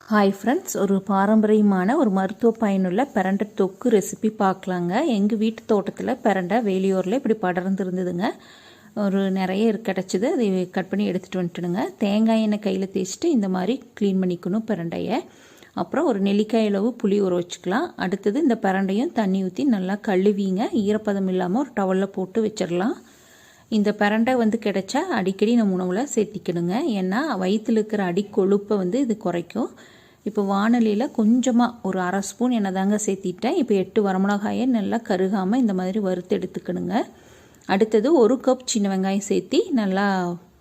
Hi friends, ஒரு பாரம்பரியமான ஒரு மருத்துவ பயனுள்ள பிரண்டை தொக்கு ரெசிபி பார்க்கலாங்க. எங்கள் வீட்டு தோட்டத்தில் பிரண்டை வேலியூரில் இப்படி படர்ந்து இருந்ததுங்க. ஒரு நிறைய கிடச்சிது. அதை கட் பண்ணி எடுத்துகிட்டு வந்துட்டுனுங்க. தேங்காய் எண்ணெய் கையில் தேய்ச்சிட்டு இந்த மாதிரி க்ளீன் பண்ணிக்கணும் பிரண்டையை. அப்புறம் ஒரு நெல்லிக்காய் அளவு புளி ஊற வச்சுக்கலாம். அடுத்தது இந்த பிரண்டையும் தண்ணி ஊற்றி நல்லா கழுவிங்க. ஈரப்பதம் இல்லாமல் ஒரு டவலில் போட்டு வச்சிடலாம். இந்த பிரண்டை கிடைச்சா அடிக்கடி நம்ம உணவில் சேர்த்திக்கணுங்க. ஏன்னா வயிற்றில் இருக்கிற அடிக்கொழுப்பை இது குறைக்கும். இப்போ வானலியில் கொஞ்சமாக ஒரு அரை ஸ்பூன் எண்ணெய் தாங்க சேர்த்திட்டேன். இப்போ 8 வரமிளகாயை நல்லா கருகாமல் இந்த மாதிரி வறுத்து எடுத்துக்கணுங்க. அடுத்தது 1 கப் சின்ன வெங்காயம் சேர்த்தி நல்லா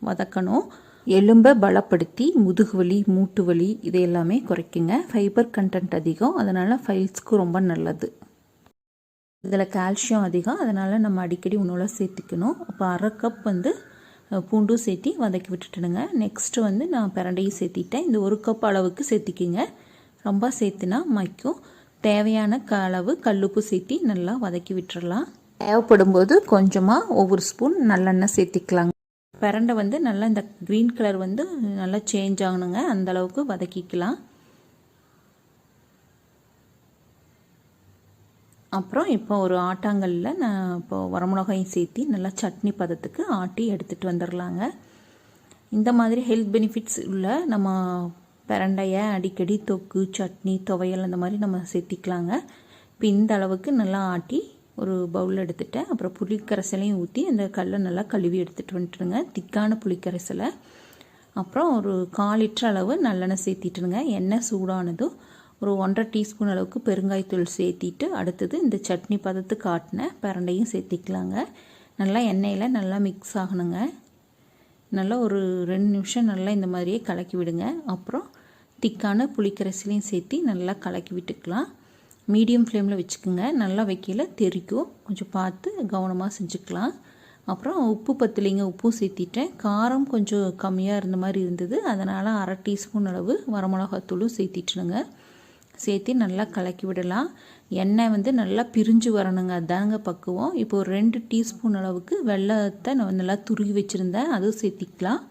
வதக்கணும். எலும்பை பலப்படுத்தி முதுகு வலி, மூட்டு வலி இது எல்லாமே குறைக்குங்க. ஃபைபர் கண்டென்ட் அதிகம், அதனால் ஃபைல்ஸ்க்கு ரொம்ப நல்லது. இதில் கால்சியம் அதிகம், அதனால் நம்ம அடிக்கடி உணவில் சேர்த்துக்கணும். அப்போ அரை கப் பூண்டும் சேர்த்தி வதக்கி விட்டுட்டுனுங்க. நெக்ஸ்ட்டு நான் பிரண்டையும் சேர்த்திட்டேன். இந்த 1 கப் அளவுக்கு சேர்த்திக்கிங்க. ரொம்ப சேர்த்துனா மைக்கும். தேவையான அளவு கல்லுப்பு சேர்த்தி நல்லா வதக்கி விட்டுறலாம். தேவைப்படும் போது கொஞ்சமாக ஒவ்வொரு ஸ்பூன் நல்லெண்ணெய் சேர்த்திக்கலாங்க. பிரண்டை நல்லா இந்த க்ரீன் கலர் நல்லா சேஞ்ச் ஆகணுங்க. அந்த அளவுக்கு வதக்கிக்கலாம். அப்புறம் இப்போ ஒரு ஆட்டாங்கல்லில் நான் இப்போ வரமிளகாயும் சேர்த்தி நல்லா சட்னி பதத்துக்கு ஆட்டி எடுத்துகிட்டு வந்துடலாங்க. இந்த மாதிரி ஹெல்த் பெனிஃபிட்ஸ் உள்ள நம்ம பிரண்டையை அடிக்கடி தொக்கு, சட்னி, துவையல் அந்த மாதிரி நம்ம சேர்த்திக்கலாங்க. இப்போ இந்த அளவுக்கு நல்லா ஆட்டி ஒரு பவுல் எடுத்துகிட்டேன். அப்புறம் புளிக்கரைசலையும் ஊற்றி அந்த கல்லை நல்லா கழுவி எடுத்துகிட்டு வந்துட்டுருங்க. திக்கான புளிக்கரைசலை. அப்புறம் ஒரு 1/4 லிட்டர் அளவு நல்லெண்ணெய் சேர்த்திட்டுருங்க. எண்ணெய் சூடானதும் ஒரு 1/2 டீஸ்பூன் அளவுக்கு பெருங்காயத்தூள் சேர்த்திட்டு அடுத்தது இந்த சட்னி பதத்துக்கு ஆட்டின பிரண்டையும் சேர்த்திக்கலாங்க. நல்லா எண்ணெயில் நல்லா மிக்ஸ் ஆகணுங்க. நல்லா ஒரு 2 நிமிஷம் நல்லா இந்த மாதிரியே கலக்கி விடுங்க. அப்புறம் திக்கான புளிக்கரைசலையும் சேர்த்தி நல்லா கலக்கி விட்டுக்கலாம். மீடியம் ஃப்ளேமில் வச்சுக்கோங்க. நல்லா வைக்கல தெரிக்கும், கொஞ்சம் பார்த்து கவனமாக செஞ்சுக்கலாம். அப்புறம் உப்பு பத்தலைங்க, உப்பும் சேர்த்திட்டேன். காரம் கொஞ்சம் கம்மியாக இருந்த மாதிரி இருந்தது, அதனால் அரை டீஸ்பூன் அளவு வரமிளகாத்தூளும் சேர்த்திட்டுனுங்க. சேர்த்து நல்லா கலக்கி விடலாம். எண்ணெய் நல்லா பிரிஞ்சு வரணுங்க, அதாங்க பக்குவம். இப்போ ஒரு 2 டீஸ்பூன் அளவுக்கு வெல்லத்தை நான் நல்லா துருகி வச்சுருந்தேன், அதுவும் சேர்த்திக்கலாம்.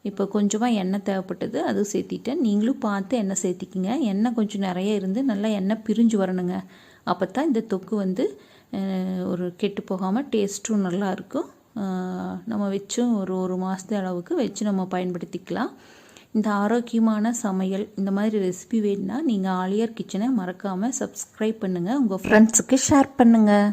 இப்போ கொஞ்சமாக எண்ணெய் தேவைப்பட்டது, அதுவும் சேர்த்திட்டேன். நீங்களும் பார்த்து எண்ணெய் சேர்த்திக்கிங்க. எண்ணெய் கொஞ்சம் நிறைய இருந்து நல்லா எண்ணெய் பிரிஞ்சு வரணுங்க. அப்போ தான் இந்த தொக்கு ஒரு கெட்டு போகாமல் டேஸ்ட்டும் நல்லாயிருக்கும். நம்ம வச்சும் ஒரு மாதத்து அளவுக்கு வச்சு நம்ம பயன்படுத்திக்கலாம். இந்த ஆரோக்கியமான சமையல் இந்த மாதிரி ரெசிபி வேணுன்னா நீங்கள் ஆலியார் கிச்சனை மறக்காமல் சப்ஸ்கிரைப் பண்ணுங்கள். உங்கள் ஃப்ரெண்ட்ஸுக்கு ஷேர் பண்ணுங்கள்.